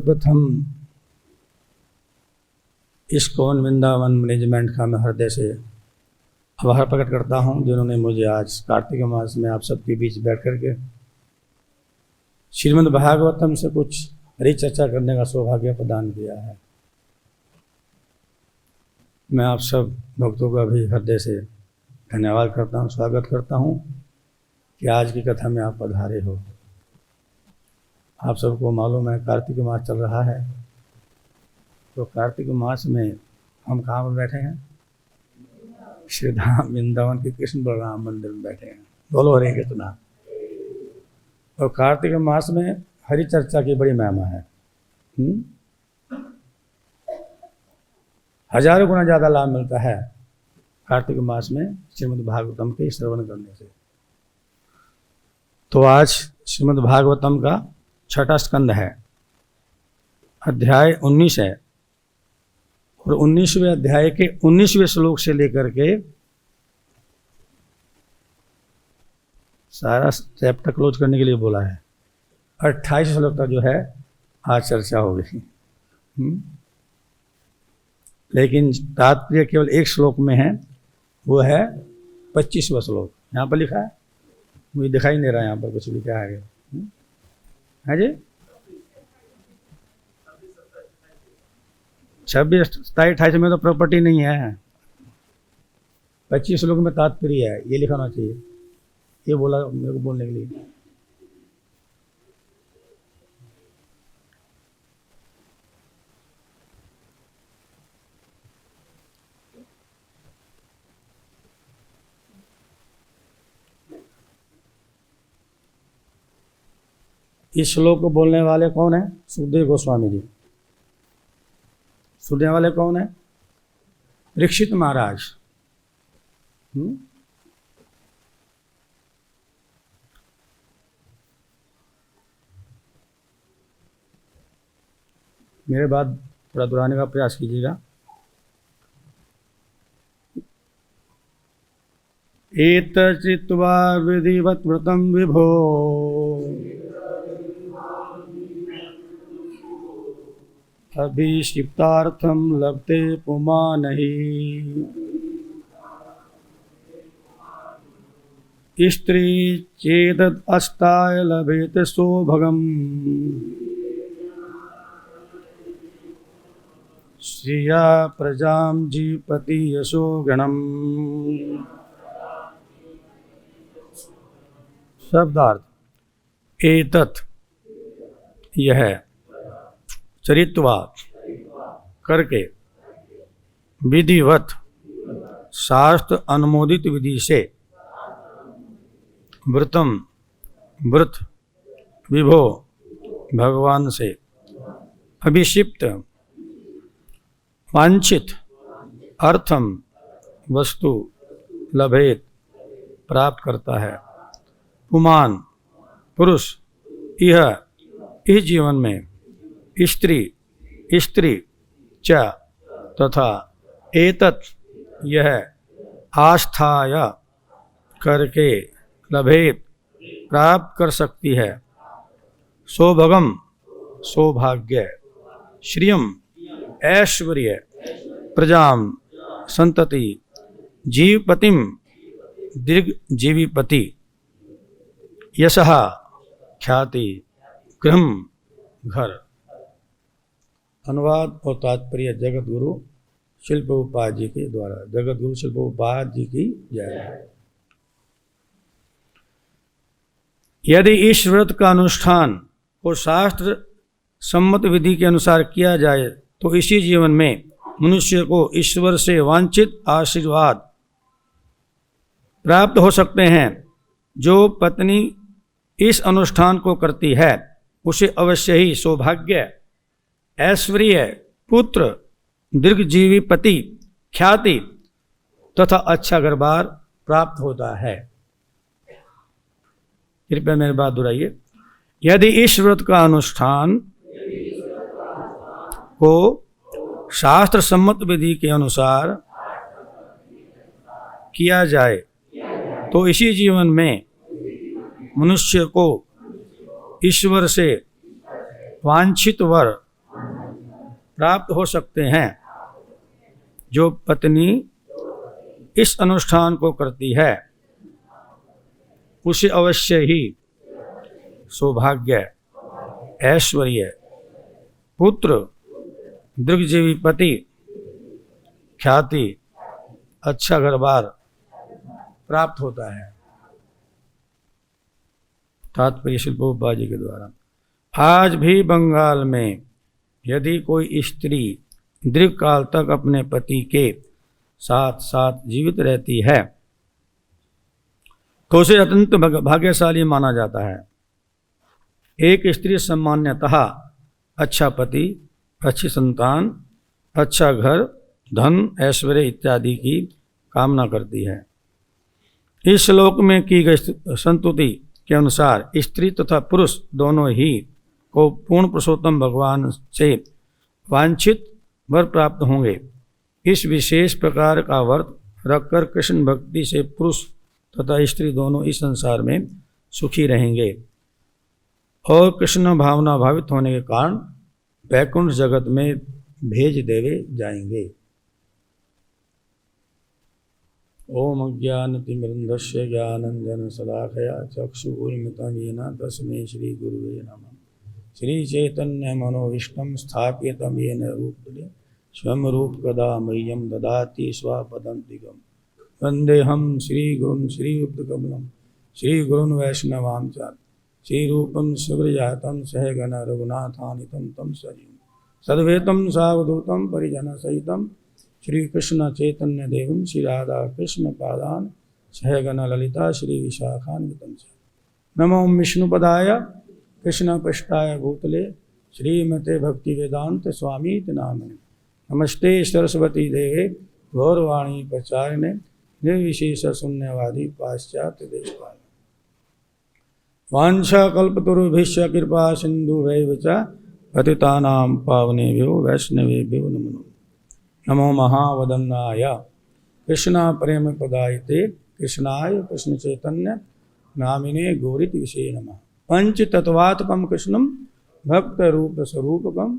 सर्वप्रथम ISKCON Vrindavan management का मैं हृदय से आभार प्रकट करता हूं, जिन्होंने मुझे आज कार्तिक मास में आप सबके बीच बैठ करके श्रीमद् भागवतम से कुछ हरी चर्चा करने का सौभाग्य प्रदान किया है। मैं आप सब भक्तों का भी हृदय से धन्यवाद करता हूं, स्वागत करता हूं कि आज की कथा में आप पधारे हो। आप सबको मालूम है कार्तिक मास चल रहा है, तो कार्तिक मास में हम कहाँ पर बैठे हैं? श्री धाम वृंदावन के कृष्ण बलराम मंदिर में बैठे हैं। बोलो हरे कृष्णा। और कार्तिक मास में हरि चर्चा की बड़ी महिमा है। हजारों गुना ज़्यादा लाभ मिलता है कार्तिक मास में श्रीमद् भागवतम के श्रवण करने से। तो आज श्रीमद् भागवतम का छठा स्कंद है, अध्याय 19 है, और 19वें अध्याय के 19वें श्लोक से लेकर के सारा चैप्टर क्लोज करने के लिए बोला है। 28 श्लोक तक जो है आज चर्चा होगी, लेकिन तात्पर्य केवल एक श्लोक में है, वो है 25वां श्लोक। यहाँ पर लिखा है, मुझे दिखाई नहीं रहा यहाँ पर कुछ भी क्या है जी। 26, 27, 28 में तो प्रॉपर्टी नहीं है। 25 श्लोक में तात्पर्य है, ये लिखाना चाहिए। ये बोला मेरे को बोलने के लिए। इस श्लोक को बोलने वाले कौन है? सुखदेव गोस्वामी जी। सुनने वाले कौन है? परीक्षित महाराज। मेरे बाद थोड़ा दोहराने का प्रयास कीजिएगा। एतच्चित्वा विधिवत् व्रतं विभो अभिषिप्तार्थं लभते पुमानहि स्त्री चेदत् अस्ताय लभेत सौभगम् श्रिया प्रजां जीपति यशो गणम्। शब्दार्थ एतत् यह, चरित्वा करके, विधिवत शास्त्र अनुमोदित विधि से, व्रतम व्रत, विभो भगवान से, अभिषिप्त वांछित, अर्थम वस्तु, लभेत प्राप्त करता है, पुमान पुरुष, यह इस जीवन में, स्त्री स्त्री च तथा, एतत् यह, आस्थाय करके, लभेत प्राप्त कर सकती है, सौभगम सौभाग्य, श्रियम ऐश्वर्य, प्रजाम संतति, जीवपतिम दीर्घजीवीपति, यशः ख्याति, गृहम घर। अनुवाद और तात्पर्य जगत गुरु शिल प्रभुपाद जी के द्वारा। जगत गुरु शिल प्रभुपाद जी की जय। यदि इस व्रत का अनुष्ठान और शास्त्र सम्मत विधि के अनुसार किया जाए तो इसी जीवन में मनुष्य को ईश्वर से वांछित आशीर्वाद प्राप्त हो सकते हैं। जो पत्नी इस अनुष्ठान को करती है उसे अवश्य ही सौभाग्य, ऐश्वर्य, पुत्र, दीर्घजीवी पति, ख्याति तथा अच्छा घर-बार प्राप्त होता है। कृपया मेरी बात दोहराइए। यदि इस व्रत का अनुष्ठान को शास्त्र सम्मत विधि के अनुसार किया जाए तो इसी जीवन में मनुष्य को ईश्वर से वांछित वर प्राप्त हो सकते हैं। जो पत्नी इस अनुष्ठान को करती है उसे अवश्य ही सौभाग्य, ऐश्वर्य, पुत्र, दीर्घजीवी पति, ख्याति, अच्छा घर-बार प्राप्त होता है। तात्पर्य श्रील प्रभुपाद जी के द्वारा। आज भी बंगाल में यदि कोई स्त्री दीर्घ काल तक अपने पति के साथ साथ जीवित रहती है तो उसे अत्यंत भाग्यशाली माना जाता है। एक स्त्री सामान्यतः अच्छा पति, अच्छी संतान, अच्छा घर, धन, ऐश्वर्य इत्यादि की कामना करती है। इस श्लोक में की गई संतुति के अनुसार स्त्री तथा पुरुष दोनों ही को पूर्ण पुरुषोत्तम भगवान से वांछित वर प्राप्त होंगे। इस विशेष प्रकार का व्रत रखकर कृष्ण भक्ति से पुरुष तथा स्त्री दोनों इस संसार में सुखी रहेंगे और कृष्ण भावना भावित होने के कारण वैकुंठ जगत में भेज देवे जाएंगे। ओम अज्ञानतिमिरन्धस्य ज्ञानञ्जनशलाकया चक्षुरुन्मिलितं येन तस्मै श्रीगुरुवे नमः। श्रीचैतन्यमनोभीष्टं स्थापितं येन रूपतले स्वयं रूपकदा मह्यं ददाति स्वपदान्तिकं। वन्देऽहं श्रीगुरुं श्रीयुक्तकमलं श्रीगुरुन् वैष्णवां च श्रीरूपं सुग्रजातं सहगण रघुनाथान्वितं तं सजीवं सद्वैतं सावधूतं परिजनसहितं श्रीकृष्ण चैतन्य देवं श्री राधा कृष्ण पादान सहगण ललिता श्री विशाखान्वितं च। नमो विष्णुपदाय कृष्ण पृष्ठाय भूतले श्रीमते भक्ति वेदांत स्वामी नामिने। नमस्ते सरस्वती देवे गौरवाणी प्रचारिणे निर्विशेष शून्यवादी पाश्चात्य देशपाल। वांछा कल्पतरुभ्यश्च कृपा सिन्धुभ्यैव च पतितानां पावनेभ्यो वैष्णवेभ्यो नमो नमः। नमो महावदन्नाय कृष्णा प्रेम पदायते कृष्णाय कृष्ण चैतन्य नामिने गौरित विषये नमः। पंच तत्वात्मकं कृष्णं भक्त रूप स्वरूपकं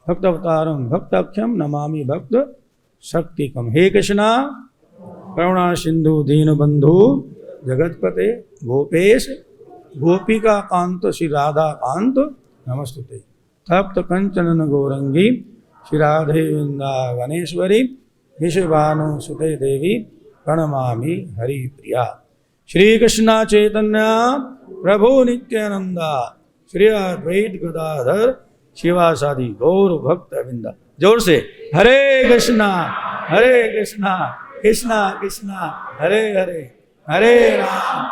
भक्तावतारं भक्ताख्यं नमामि भक्त शक्तिकं। हे कृष्णा करुणा सिंधु दीनबंधु जगतपते गोपेश गोपिका कांत श्री राधा कांत नमस्तुते। तप्त कंचन गौरंगी श्री राधे वृंदावनेश्वरी विश्वभानु सुते देवी प्रणमामि हरिप्रिया। श्री कृष्ण चैतन्य प्रभु नित्यानंदा श्री अद्वैत गदाधर शिवासादि गौर भक्त वृंदा। जोर से हरे कृष्णा कृष्णा कृष्णा हरे हरे हरे राम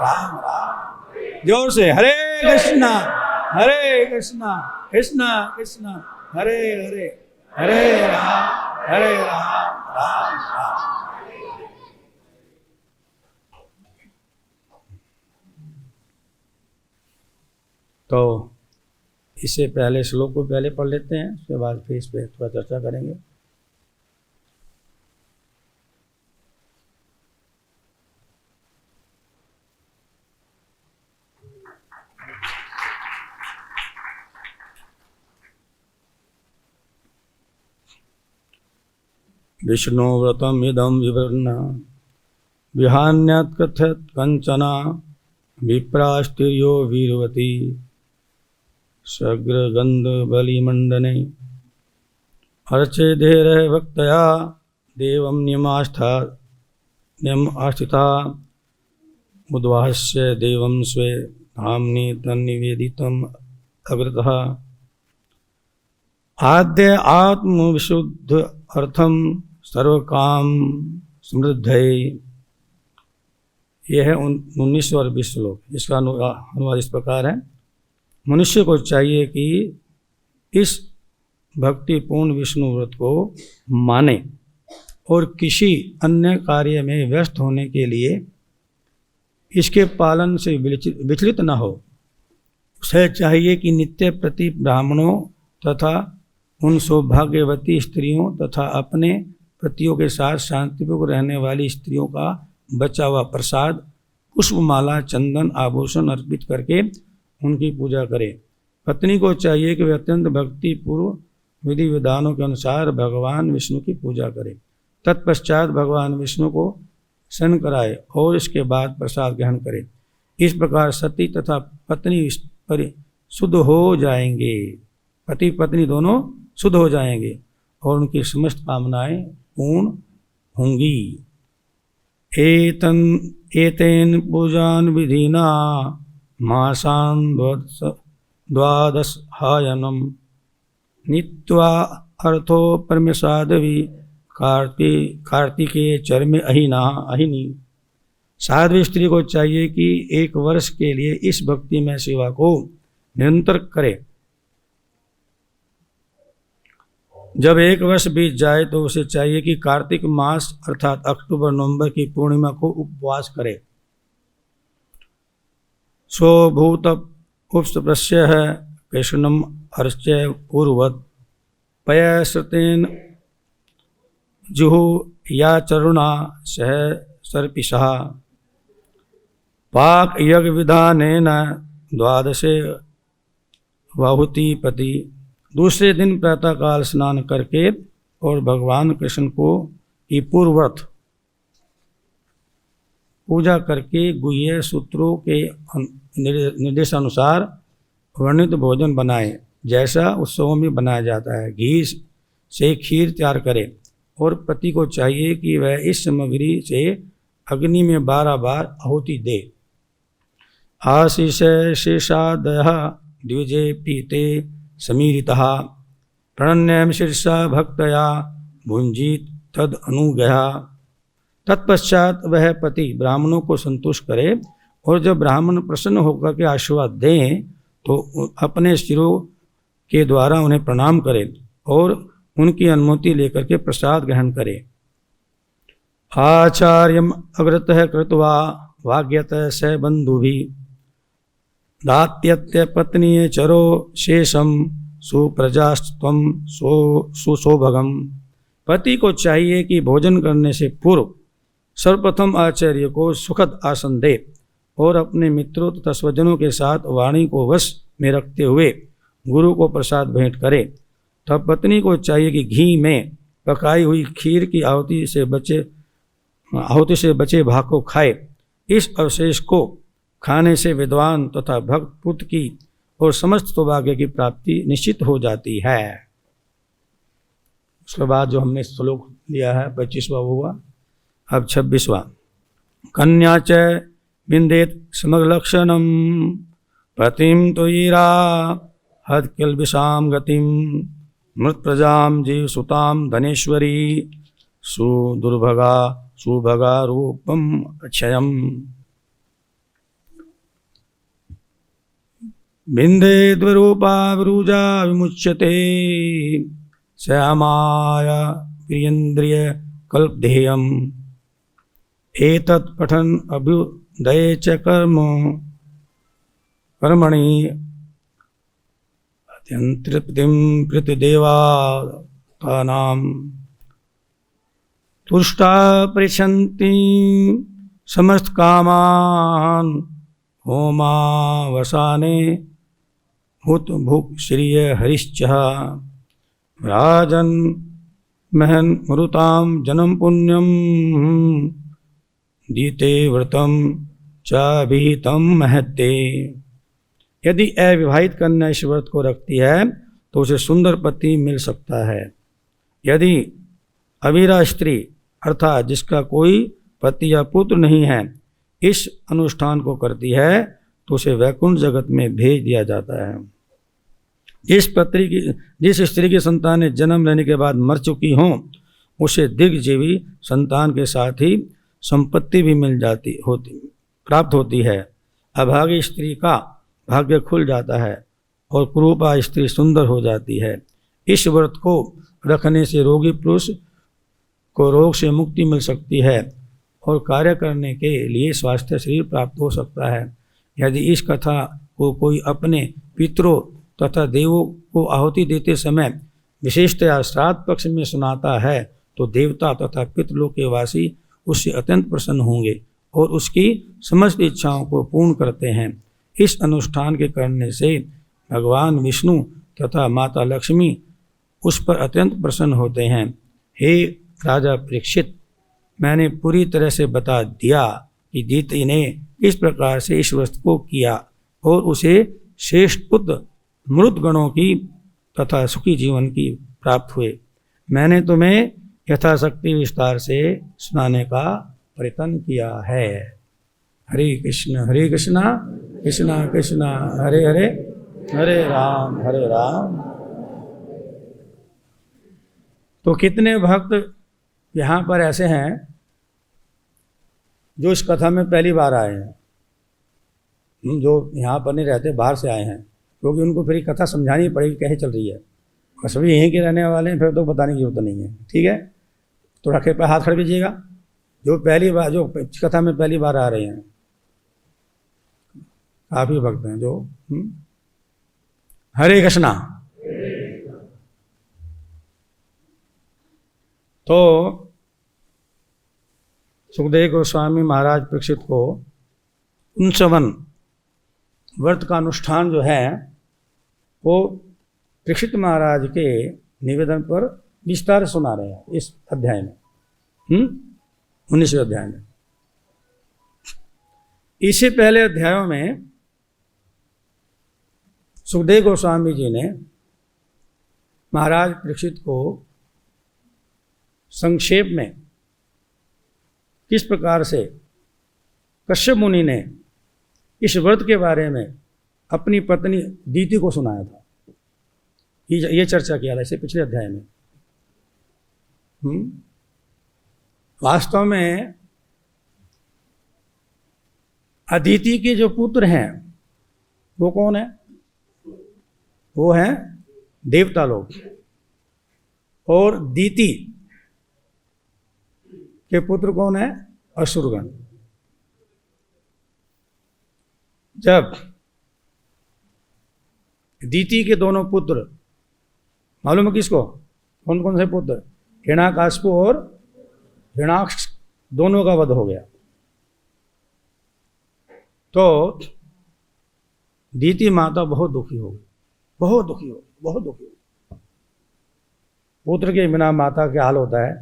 राम राम। जोर से हरे कृष्णा कृष्णा कृष्णा हरे हरे हरे राम राम राम। तो इससे पहले श्लोक को पहले पढ़ लेते हैं, उसके बाद फिर इस पर थोड़ा चर्चा करेंगे। विष्णुव्रतम इदं विवर्ण विहान्यात् कथयत् कंचना विप्रास्तिर्यो वीरवती सग्रगंध बलिमंडने अर्चेदेरः भक्तया देवं नियमास्थिता उद्वास्य देवं स्वे धाम्नि तन्निवेदितम् अग्रतः आद्य आत्मविशुद्ध अर्थम सर्वकाम समृद्धये। यह है 19 और 20 श्लोक। इसका अनुवाद इस प्रकार है। मनुष्य को चाहिए कि इस भक्तिपूर्ण विष्णु व्रत को माने और किसी अन्य कार्य में व्यस्त होने के लिए इसके पालन से विचलित न हो। उसे चाहिए कि नित्य प्रति ब्राह्मणों तथा उन सौभाग्यवती स्त्रियों तथा अपने पतियों के साथ शांतिपूर्वक रहने वाली स्त्रियों का बचा हुआ प्रसाद, पुष्पमाला, चंदन, आभूषण अर्पित करके उनकी पूजा करे। पत्नी को चाहिए कि वे अत्यंत भक्ति पूर्व विधि विधानों के अनुसार भगवान विष्णु की पूजा करे। तत्पश्चात भगवान विष्णु को स्नान कराए और इसके बाद प्रसाद ग्रहण करे। इस प्रकार सती तथा पत्नी शुद्ध हो जाएंगे, पति पत्नी दोनों शुद्ध हो जाएंगे और उनकी समस्त कामनाएं पूर्ण होंगी। एतेन पूजान विधिना मासान द्वादशायनम नीत्वा अर्थो परमेशादवि कार्तिकेय चरमे अहिनी। साध्वी स्त्री को चाहिए कि 1 वर्ष के लिए इस भक्ति में सेवा को निरंतर करे। जब 1 वर्ष बीत जाए तो उसे चाहिए कि कार्तिक मास अर्थात अक्टूबर नवंबर की पूर्णिमा को उपवास करे। स्वभूत उपस्पृश्य है कृष्णम अर्च्य पूर्वत पयश्रतेन जुहु या चरुणा सह सर्पिषा पाक यज्ञ विधानेन द्वादशे वाहुतिपति। दूसरे दिन प्रातःकाल स्नान करके और भगवान कृष्ण को की पूर्वव्रत पूजा करके गुह्य सूत्रों के निर्देशानुसार वर्णित भोजन बनाए, जैसा उत्सवों में बनाया जाता है। घी से खीर तैयार करे और पति को चाहिए कि वह इस सामग्री से अग्नि में 12 बार आहुति दे। आशीष शेषादयः द्विजे पीते समीरितः प्रणन्यम शीर्षा भक्तया भुंजीत तद अनुगया। तत्पश्चात वह पति ब्राह्मणों को संतुष्ट करे और जब ब्राह्मण प्रसन्न होकर के आशीर्वाद दें तो अपने शिरों के द्वारा उन्हें प्रणाम करे और उनकी अनुमति लेकर के प्रसाद ग्रहण करे। आचार्यम अग्रतः कृत्वा वाग्यतः स बंधुभिः दात्यत्य पत्नी चरो शेषम सुप्रजास्त्वं सुसौभगम। पति को चाहिए कि भोजन करने से पूर्व सर्वप्रथम आचार्य को सुखद आसन दे और अपने मित्रों तथा स्वजनों के साथ वाणी को वश में रखते हुए गुरु को प्रसाद भेंट करे। तब पत्नी को चाहिए कि घी में पकाई हुई खीर की आहुति से बचे भाग को खाए। इस अवशेष को खाने से विद्वान तथा भक्त पुत्र की और समस्त सौभाग्य की प्राप्ति निश्चित हो जाती है। उसके बाद जो हमने श्लोक लिया है 25वां हुआ, अब 26वां। कन्या च विंदेत समग्रलक्षणम प्रतिम तुयिरा हत्किल्बिषां गतिम मृत प्रजाम जीव सुताम धनेश्वरी सुभगा रूपम अक्षयम। बिंदे द्वरूपा विरूजा विमुच्यते श्यामाया प्रियन्द्रिय कल्पधेयम। एतत् पठन अभ्युदये च कर्मणि अत्यंतृप्तिं कृतदेवानां तुष्टा पृच्छन्ति समस्त कामान् होमावसाने हुत भुक् श्रिय हरिश्च। राजन् महन मरुतां जन्म पुण्यम दीते व्रतम चाभिहितं महत्ते। यदि अविवाहित कन्या इस व्रत को रखती है तो उसे सुंदर पति मिल सकता है। यदि अविवाहित स्त्री अर्थात जिसका कोई पति या पुत्र नहीं है इस अनुष्ठान को करती है तो उसे वैकुंठ जगत में भेज दिया जाता है। जिस स्त्री की संतान ने जन्म लेने के बाद मर चुकी हो उसे दीर्घजीवी संतान के साथ ही संपत्ति भी प्राप्त होती है। अभागी स्त्री का भाग्य खुल जाता है और कुरूपा स्त्री सुंदर हो जाती है। इस व्रत को रखने से रोगी पुरुष को रोग से मुक्ति मिल सकती है और कार्य करने के लिए स्वास्थ्य शरीर प्राप्त हो सकता है। यदि इस कथा को कोई अपने पितरों तथा देवों को आहुति देते समय विशेषतया श्राद्ध पक्ष में सुनाता है तो देवता तथा पितृलोक के वासी उससे अत्यंत प्रसन्न होंगे और उसकी समस्त इच्छाओं को पूर्ण करते हैं। इस अनुष्ठान के करने से भगवान विष्णु तथा माता लक्ष्मी उस पर अत्यंत प्रसन्न होते हैं। हे राजा परीक्षित, मैंने पूरी तरह से बता दिया कि दीति ने किस प्रकार से इस वस्तु को किया और उसे श्रेष्ठ पुत्र मृत गणों की तथा सुखी जीवन की प्राप्त हुए। मैंने तुम्हें यथाशक्ति विस्तार से सुनाने का प्रयत्न किया है। हरे कृष्ण कृष्ण कृष्ण हरे हरे, हरे राम तो कितने भक्त यहाँ पर ऐसे हैं जो इस कथा में पहली बार आए हैं, जो यहाँ पर नहीं रहते, बाहर से आए हैं, क्योंकि उनको फिर कथा समझानी पड़ेगी कैसे चल रही है। और सभी यहीं के रहने वाले हैं, फिर तो बताने की जरूरत नहीं है। ठीक है, तो रखे पे हाथ खड़े कीजिएगा जो पहली बार, जो कथा में पहली बार आ रहे हैं। काफी भक्त हैं जो हरे कृष्णा। तो सुखदेव गोस्वामी महाराज परीक्षित को 59 व्रत का अनुष्ठान जो है वो परीक्षित महाराज के निवेदन पर विस्तार सुना रहे हैं इस अध्याय में, 19वें अध्याय में। इससे पहले अध्यायों में सुखदेव गोस्वामी जी ने महाराज परीक्षित को संक्षेप में किस प्रकार से कश्यप मुनि ने इस व्रत के बारे में अपनी पत्नी दीति को सुनाया था, ये चर्चा किया था इससे पिछले अध्याय में। वास्तव में अदिति के जो पुत्र हैं वो कौन है? वो हैं देवता लोग। और दीति के पुत्र कौन है? असुरगण। जब दीति के दोनों पुत्र, मालूम है किसको? कौन कौन से पुत्र? हिरण्याकश्यप और हिरण्याक्ष, दोनों का वध हो गया। तो दीति माता बहुत दुखी हो गई, बहुत दुखी हो गई। पुत्र के बिना माता क्या हाल होता है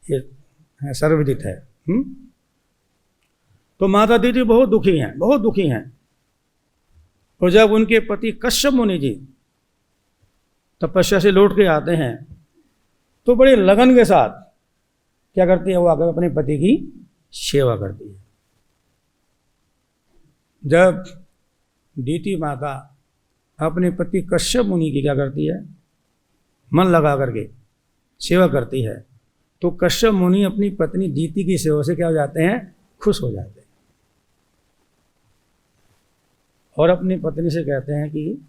ये सर्वविदित है। तो माता दीति बहुत दुखी हैं। और जब उनके पति कश्यप मुनि जी तपस्या से लौट के आते हैं तो बड़े लगन के साथ क्या करती है? वो आकर अपने पति की सेवा करती है। जब दीति माता अपने पति कश्यप मुनि की क्या करती है? मन लगा करके सेवा करती है, तो कश्यप मुनि अपनी पत्नी दीति की सेवा से क्या हो जाते हैं? खुश हो जाते हैं। और अपनी पत्नी से कहते हैं कि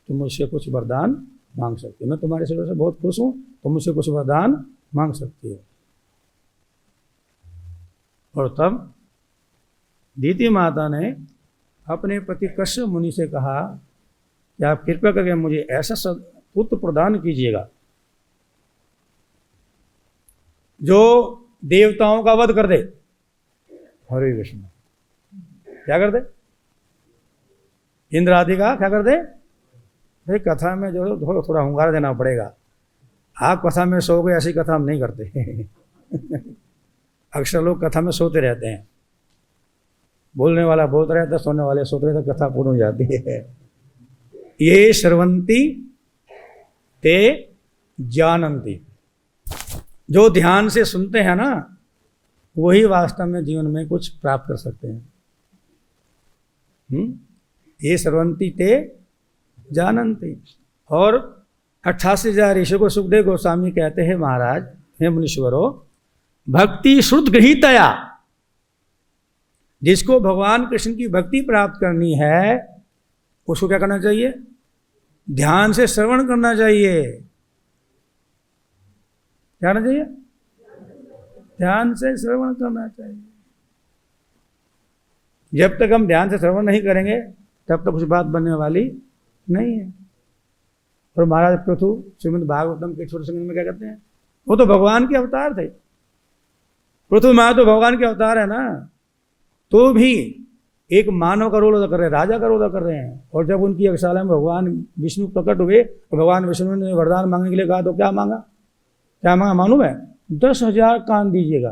तुम मुझसे कुछ वरदान मांग सकती हो, मैं तुम्हारी सेवा से बहुत खुश हूं, तुम मुझसे कुछ वरदान मांग सकती हो। और तब दीति माता ने अपने पति कश्यप मुनि से कहा कि आप कृपया करके मुझे ऐसा पुत्र प्रदान कीजिएगा जो देवताओं का वध कर दे। हरे कृष्ण। क्या कर दे? इंद्र आदि का क्या कर दे? भाई कथा में जो थोड़ा हुंगारा देना पड़ेगा। आप कथा में सो गए, ऐसी कथा हम नहीं करते। अक्सर लोग कथा में सोते रहते हैं, बोलने वाला बोलता रहता है, सोने वाले सोते रहते, कथा पूर्ण हो जाती है। ये श्रवंती ते जानंती, जो ध्यान से सुनते हैं ना वही वास्तव में जीवन में कुछ प्राप्त कर सकते हैं। ये श्रवंती ते जानंती। और 88,000 ऋषि को सुखदेव गोस्वामी कहते हैं, महाराज हे मुनीश्वरों, भक्ति शुद्ध गृहीतया, जिसको भगवान कृष्ण की भक्ति प्राप्त करनी है उसको क्या करना चाहिए? ध्यान से श्रवण करना चाहिए। क्या करना चाहिए? ध्यान से श्रवण करना चाहिए। जब तक हम ध्यान से श्रवण नहीं करेंगे तब तक कुछ बात बनने वाली नहीं है। और महाराज पृथु श्रीमद् भागवतम के छोटे संग में क्या कहते हैं? वो तो भगवान के अवतार थे। पृथु माँ तो भगवान के अवतार है ना, तो भी एक मानव का रोल अदा कर रहे हैं, राजा का रोल अदा कर रहे हैं। और जब उनकी यज्ञशाला में भगवान विष्णु प्रकट हुए तो भगवान विष्णु ने वरदान मांगने के लिए कहा, तो क्या मांगा? क्या मांगा मालूम है? 10,000 कान दीजिएगा।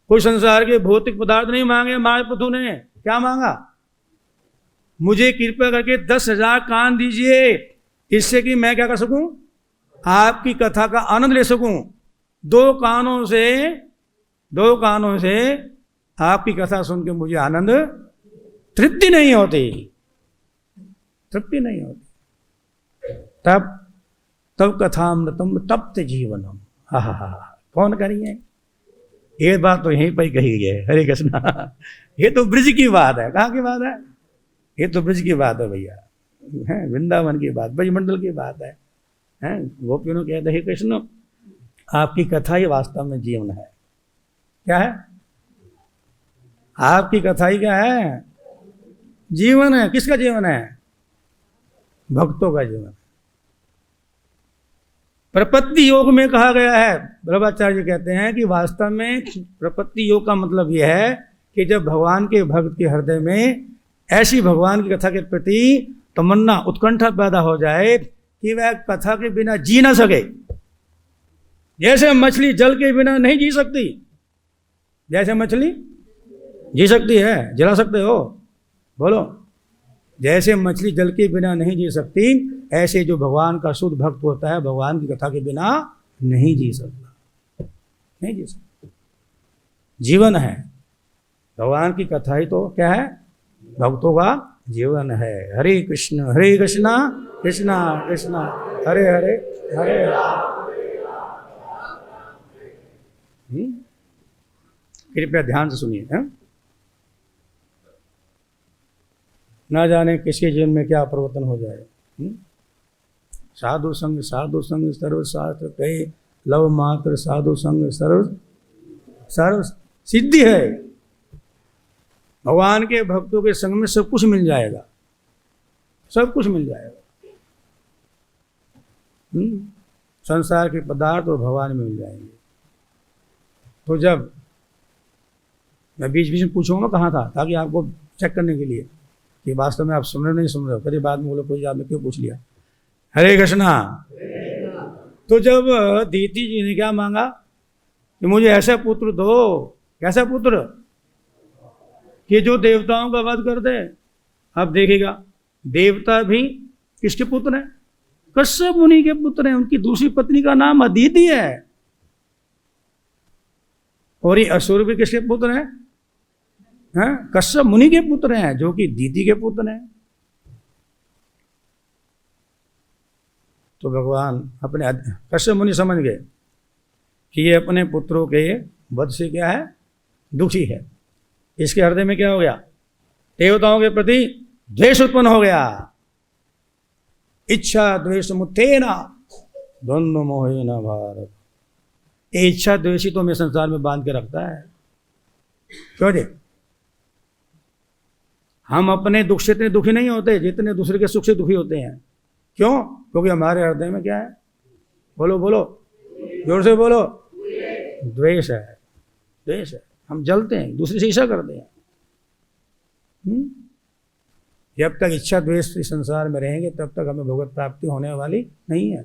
कोई संसार के भौतिक पदार्थ नहीं मांगे महाप्रभु ने। क्या मांगा? मुझे कृपया करके 10,000 कान दीजिए, इससे कि मैं क्या कर सकूं? आपकी कथा का आनंद ले सकूं। दो कानों से आपकी कथा सुन के मुझे आनंद तृप्ति नहीं होती। तब कथामृतम तप्त जीवनम। हा। कौन करिए? ये बात तो यहीं पर ही कही है। हरे कृष्णा। ये तो ब्रिज की बात है। कहाँ की बात है? ये तो ब्रिज की बात है भैया, है वृंदावन की बात, ब्रजमंडल की बात है। गोपियों ने कहते हे कृष्ण, आपकी कथा ही वास्तव में जीवन है। क्या है? आपकी कथा ही क्या है? जीवन है। किसका जीवन है? भक्तों का जीवन। प्रपत्ति योग में कहा गया है, वल्लभाचार्य कहते हैं कि वास्तव में प्रपत्ति योग का मतलब यह है कि जब भगवान के भक्त के हृदय में ऐसी भगवान की कथा के प्रति तमन्ना, उत्कंठा पैदा हो जाए कि वह कथा के बिना जी ना सके। जैसे मछली जल के बिना नहीं जी सकती, जैसे मछली जी सकती है, जला सकते हो? बोलो। जैसे मछली जल के बिना नहीं जी सकती, ऐसे जो भगवान का शुद्ध भक्त होता है भगवान की कथा के बिना नहीं जी सकता, नहीं जी सकता। जीवन है भगवान की कथा ही तो क्या है? भक्तों का जीवन है। हरे कृष्ण कृष्णा कृष्णा हरे हरे हरे कृपया ध्यान से सुनिए। ना जाने किसके जीवन में क्या परिवर्तन हो जाए। साधु संग सर्वशास्त्र कहे, लव मात्र साधु संग सर्व सिद्धि है। भगवान के भक्तों के संग में सब कुछ मिल जाएगा, सब कुछ मिल जाएगा। संसार के पदार्थ और भगवान में मिल जाएंगे। तो जब मैं बीच बीच में पूछूंगा कहाँ था, ताकि आपको चेक करने के लिए कि वास्तव में आप सुन रहे नहीं सुन रहे हो। कभी बाद में बोलो कोई आपने क्यों पूछ लिया। हरे कृष्णा। तो जब दीति जी ने क्या मांगा कि मुझे ऐसा पुत्र दो, कैसा पुत्र कि जो देवताओं का वध कर दे। अब देखिएगा, देवता भी किसके पुत्र हैं? कश्यप मुनि के पुत्र हैं। उनकी दूसरी पत्नी का नाम अदिति है। और ये असुर भी किसके पुत्र हैं? कश्यप मुनि के पुत्र हैं, जो कि दीति के पुत्र हैं। तो भगवान अपने कश्यप मुनि समझ गए कि ये अपने पुत्रों के वध से क्या है? दुखी है। इसके हृदय में क्या हो गया? देवताओं के प्रति द्वेष उत्पन्न हो गया। इच्छा द्वेष मुत्थेना द्वंद्व मोहेन भारत। ये इच्छा द्वेषी तो हमें संसार में बांध के रखता है। क्यों जी? हम अपने दुख से इतने दुखी नहीं होते जितने दूसरे के सुख से दुखी होते हैं। क्यों? क्योंकि हमारे हृदय में क्या है? बोलो बोलो, जोर से बोलो। द्वेष है, द्वेष है। हम जलते हैं, दूसरे से ईर्ष्या करते हैं। जब तक इच्छा द्वेष से संसार में रहेंगे तब तक हमें भगवत प्राप्ति होने वाली नहीं है।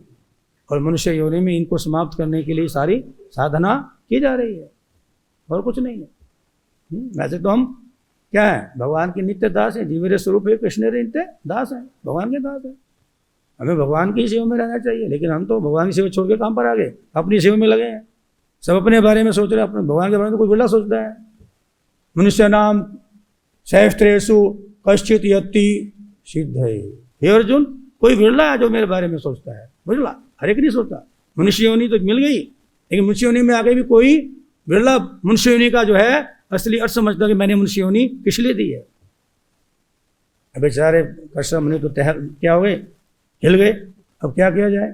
और मनुष्य योनि में इनको समाप्त करने के लिए सारी साधना की जा रही है, और कुछ नहीं है। वैसे तो हम क्या है? भगवान के नित्य दास हैं। जीवेरे स्वरूप है कृष्ण रे नित्य दास हैं, भगवान के दास हैं। हमें भगवान की सेवा में रहना चाहिए, लेकिन हम तो भगवान की सेवा छोड़ के काम पर आ गए, अपनी सेवा में लगे हैं। सब अपने बारे में सोच रहे हैं, अपने भगवान के बारे में कोई बिरला सोचता है। मनुष्य नाम सहस्त्रेषु कश्चित यति सिद्ध है। हे अर्जुन, कोई बिरला है जो मेरे बारे में सोचता है? बिरला, हर एक नहीं सोचता। मनुष्य योनि तो मिल गई, लेकिन मनुष्य योनि में आगे भी कोई बिरला मनुष्य योनि का जो है असली अर्थ समझता कि मैंने मनुष्य योनि किस लिए दी है। अब बेचारे कश्यप मुनि तो क्या हो गए? हिल गए। अब क्या किया जाए?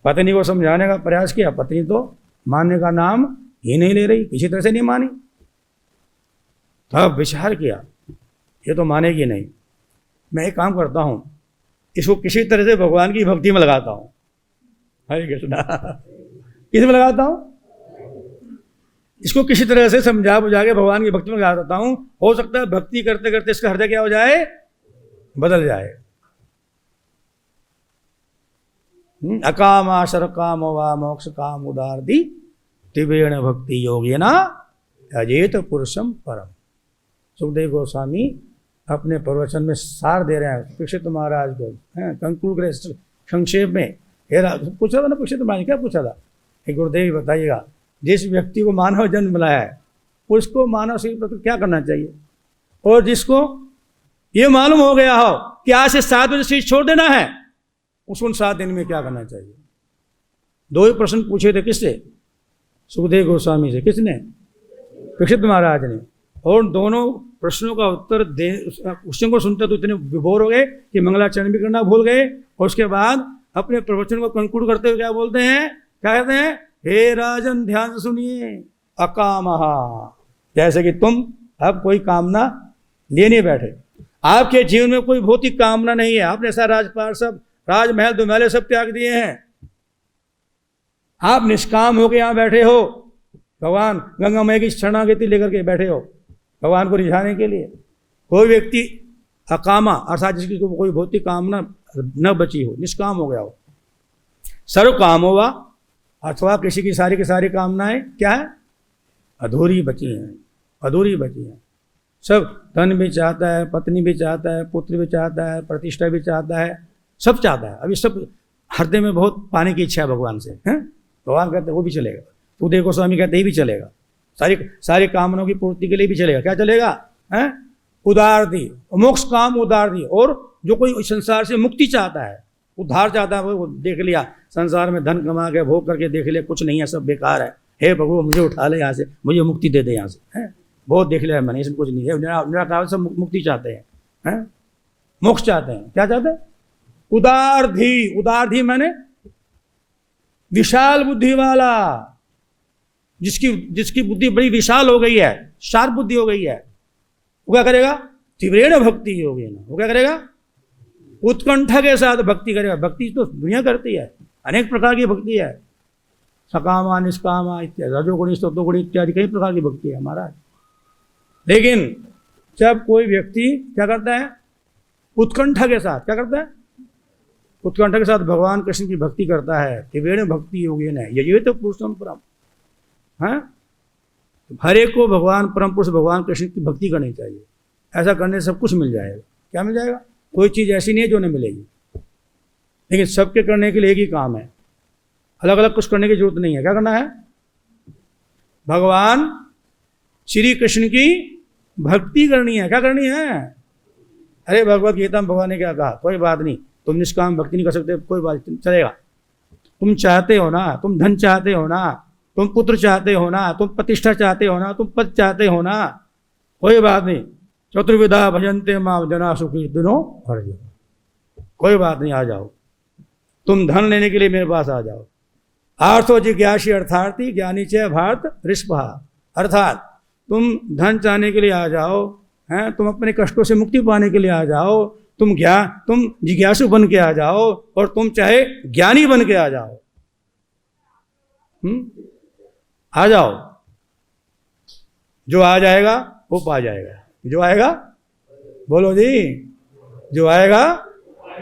पत्नी को समझाने का प्रयास किया, पत्नी तो मानने का नाम ही नहीं ले रही, किसी तरह से नहीं मानी। तब विचार किया, ये तो मानेगी नहीं। मैं एक काम करता हूँ, इसको किसी तरह से भगवान की भक्ति में लगाता हूँ। हरे कृष्णा। किस में लगाता हूँ? इसको किसी तरह से समझा बुझा के भगवान की भक्ति में लगा देता हूँ। हो सकता है भक्ति करते करते इसका हृदय क्या हो जाए, बदल जाए। अकामा शरकाम वा मोक्ष काम उदारदी त्रिवेण भक्ति योगिना अजेत पुरुषम परम। सुखदेव गोस्वामी अपने प्रवचन में सार दे रहे हैं परीक्षित महाराज को, कंक्लूड करे संक्षेप में। पूछा था ना परीक्षित महाराज, क्या पूछा था? गुरुदेव बताइएगा, जिस व्यक्ति को मानव जन्म मिला है उसको मानव शरीर पर क्या करना चाहिए, और जिसको ये मालूम हो गया हो कि आज से 7 बजे शरीर छोड़ देना है, उसको 7 दिन में क्या करना चाहिए? 2 ही प्रश्न पूछे थे। किससे? सुखदेव गोस्वामी से। किसने? परीक्षित महाराज ने। और दोनों प्रश्नों का उत्तर दे क्वेश्चन को सुनते तो इतने विभोर हो गए कि मंगलाचरण भी करना भूल गए। और उसके बाद अपने प्रवचन को कंक्लूड करते हुए क्या बोलते हैं, क्या कहते हैं? हे राजन ध्यान से सुनिए, अकामहा, जैसे कि तुम अब कोई कामना लिए नहीं बैठे, आपके जीवन में कोई भौतिक कामना नहीं है, आपने सारा राजपाट सब राजमहल दुमहले सब त्याग दिए हैं, आप निष्काम होकर यहाँ बैठे हो, भगवान गंगा मैया की शरणागति लेकर के बैठे हो भगवान को रिझाने के लिए। कोई व्यक्ति अकामा अर्थात जिसकी कोई भौतिक कामना न बची हो, निष्काम हो गया हो, सर्व काम हुआ, अथवा किसी की सारी कामनाएं क्या है, अधूरी बची हैं, अधूरी बची हैं। सब धन भी चाहता है, पत्नी भी चाहता है, पुत्र भी चाहता है, प्रतिष्ठा भी चाहता है, सब चाहता है। अभी सब हृदय में बहुत पाने की इच्छा है भगवान से, हैं? भगवान कहते वो भी चलेगा, तू देखो स्वामी कहते ही भी चलेगा, सारी कामनाओं की पूर्ति के लिए भी चलेगा। क्या चलेगा? हैं? उदार दी, मोक्ष काम उदार दी। और जो कोई संसार से मुक्ति चाहता है, उद्धार चाहता है, वो देख लिया संसार में धन कमा के भोग करके देख लिया कुछ नहीं है, सब बेकार है, हे प्रभु मुझे उठा ले यहाँ से, मुझे मुक्ति दे दे यहाँ से, हैं? बहुत देख लिया मैंने, इसमें कुछ नहीं है, निराकार सब मुक्ति चाहते हैं, मोक्ष चाहते हैं। क्या चाहते हैं? उदारधी, उदारधी मैंने विशाल बुद्धि वाला, जिसकी बुद्धि बड़ी विशाल हो गई है, शार्प बुद्धि हो गई है, वो क्या करेगा? तीव्रेण भक्ति होगी ना, वो क्या करेगा? उत्कंठा के साथ भक्ति करेगा। भक्ति तो दुनिया करती है, अनेक प्रकार की भक्ति है, सकामा निष्कामा इत्यादि, रजोगुणी सत्वगुणी इत्यादि कई प्रकार की भक्ति है महाराज। लेकिन जब कोई व्यक्ति क्या करता है? उत्कंठा के साथ क्या करता है? उत्कंठा के साथ भगवान कृष्ण की भक्ति करता है, त्रिवेण भक्ति योगी न ये तो पुरुषम परम, है? हर एक को भगवान परम पुरुष भगवान कृष्ण की भक्ति करनी चाहिए। ऐसा करने से सब कुछ मिल जाएगा। क्या मिल जाएगा? कोई चीज़ ऐसी नहीं है जो नहीं मिलेगी, लेकिन सबके करने के लिए एक ही काम है, अलग अलग कुछ करने की जरूरत नहीं है। क्या करना है? भगवान श्री कृष्ण की भक्ति करनी है। क्या करनी है? अरे भगवत गीता में भगवान ने क्या कहा? कोई बात नहीं, तुम निष्काम भक्ति नहीं कर सकते, कोई बात नहीं, चलेगा। तुम चाहते हो ना, तुम धन चाहते हो ना, तुम पुत्र चाहते हो ना, तुम प्रतिष्ठा चाहते हो ना, तुम पद चाहते हो ना, कोई बात नहीं, चतुर्विधा भजन्ते मां जना सुखी दिनों भर जाओ, कोई बात नहीं, आ जाओ, तुम धन लेने के लिए मेरे पास आ जाओ। आर्थो जिज्ञासी अर्थार्थी ज्ञानी च भारत ऋषभा, अर्थात तुम धन चाहने के लिए आ जाओ, हैं? तुम अपने कष्टों से मुक्ति पाने के लिए आ जाओ, तुम जिज्ञासु बन के आ जाओ, और तुम चाहे ज्ञानी बन के आ जाओ, आ जाओ। जो आ जाएगा वो पा जाएगा, जो आएगा बोलो जी, जो आएगा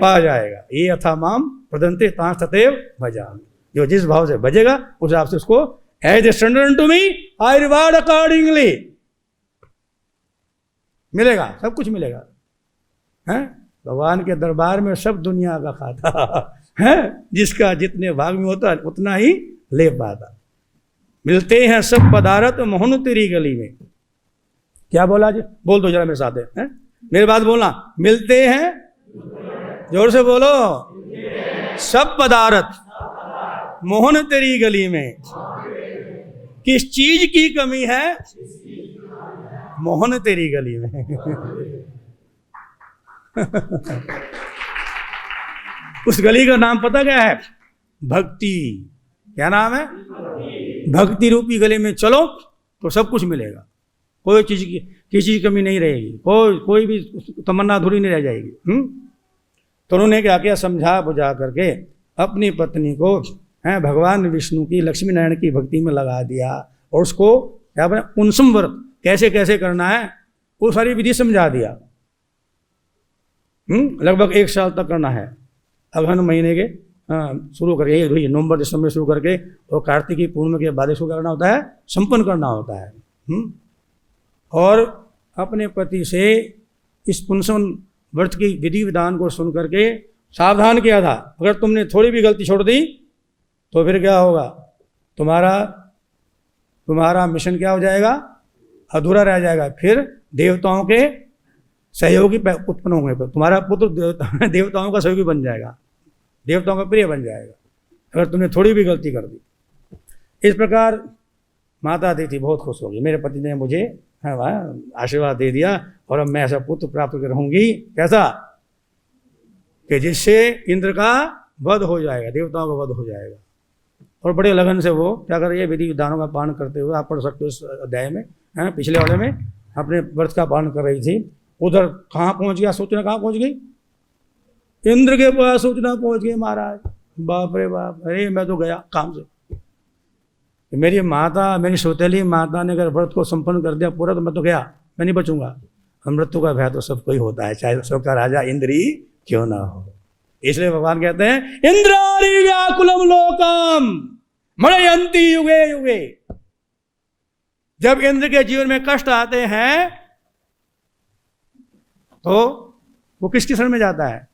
पा जाएगा। ये अथा माम प्रदंते तां तथैव भजामि, जो जिस भाव से भजेगा उस हिसाब से उसको as a standard to me I reward accordingly मिलेगा, सब कुछ मिलेगा, हैं? भगवान के दरबार में सब दुनिया का खाता है, जिसका जितने भाग में होता उतना ही ले पाता। मिलते हैं सब पदार्थ मोहन तेरी गली में। क्या बोला जी? बोल दो जरा मेरे साथ है, मेरी बात बोलना। मिलते हैं, जोर से बोलो, सब पदार्थ मोहन तेरी गली में। किस चीज की कमी है? मोहन तेरी गली में। उस गली का नाम पता क्या है? भक्ति। क्या नाम है? भक्ति रूपी गली में चलो तो सब कुछ मिलेगा, कोई चीज की किसी की कमी नहीं रहेगी, कोई भी तमन्ना अधूरी नहीं रह जाएगी। तो उन्होंने क्या किया? समझा बुझा करके अपनी पत्नी को भगवान विष्णु की लक्ष्मी नारायण की भक्ति में लगा दिया, और उसको क्या बोले, पुंसम व्रत कैसे कैसे करना है वो सारी विधि समझा दिया। लगभग 1 साल तक करना है, अगहन महीने के शुरू करके, नवंबर दिसंबर शुरू करके, और कार्तिकी पूर्णिमा के बाद इसको करना होता है, संपन्न करना होता है। और अपने पति से इस पुंसम व्रत की विधि विधान को सुन करके सावधान किया था, अगर तुमने थोड़ी भी गलती छोड़ दी तो फिर क्या होगा, तुम्हारा मिशन क्या हो जाएगा, अधूरा रह जाएगा। फिर देवताओं के सहयोगी उत्पन्न होंगे, तुम्हारा पुत्र देवताओं का सहयोगी बन जाएगा, देवताओं का प्रिय बन जाएगा, अगर तुमने थोड़ी भी गलती कर दी। इस प्रकार माता अदिति बहुत खुश होगी, मेरे पति ने मुझे आशीर्वाद दे दिया और अब मैं ऐसा पुत्र प्राप्त कर रहूंगी, कैसा कि जिससे इंद्र का वध हो जाएगा, देवताओं का वध हो जाएगा। और बड़े लगन से वो क्या कर रही है, विधि विधानों का पालन करते हुए, आप पढ़ सकते हो इस अध्याय में, पिछले वाले में अपने व्रत का पालन कर रही थी। उधर कहाँ पहुंच गया, सूचना कहाँ पहुंच गई, इंद्र के पास सूचना पहुंच गई। महाराज बाप रे बाप, अरे मैं तो गया काम से, मेरी माता, मेरी सौतेली माता ने अगर व्रत को संपन्न कर दिया पूरा, तो मैं तो गया, मैं नहीं बचूंगा। मृत्यु का भय तो सबको ही होता है, चाहे सबका राजा इंद्र ही क्यों ना हो। इसलिए भगवान कहते हैं, इंद्रारी व्याकुलम लोकम मणयंती युगे युगे। जब इंद्र के जीवन में कष्ट आते हैं तो वो किसकी शरण में जाता है,